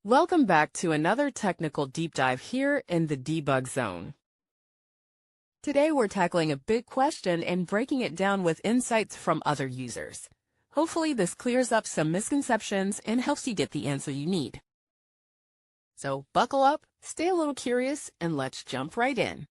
Welcome back to another technical deep dive here in the debug zone. Today we're tackling a big question and breaking it down with insights from other users. Hopefully this clears up some misconceptions and helps you get the answer you need. So buckle up, stay a little curious, and let's jump right in.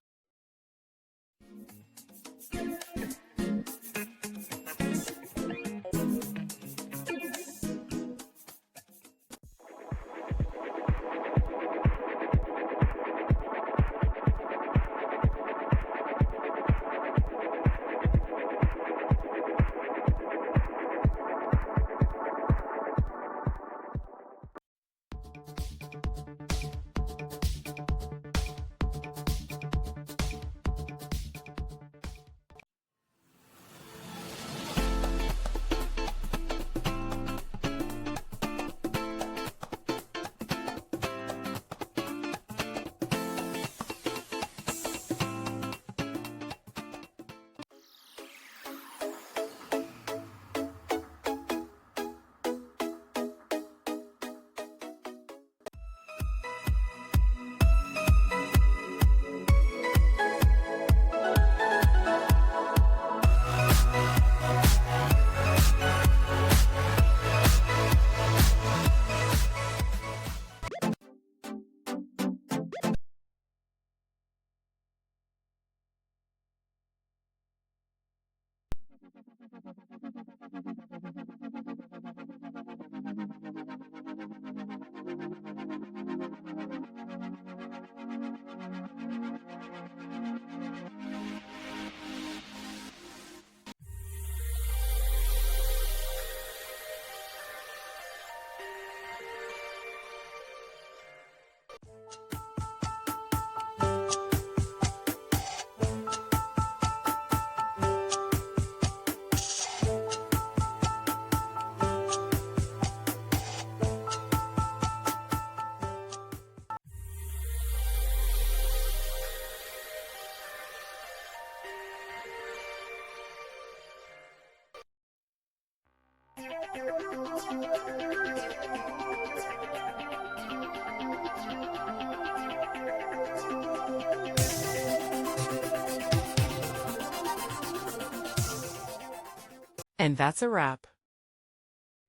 And that's a wrap.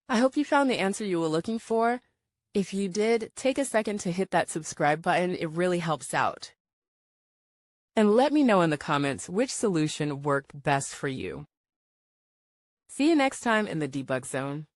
I hope you found the answer you were looking for. If you did, take a second to hit that subscribe button. It really helps out. And let me know in the comments which solution worked best for you. See you next time in the debug zone.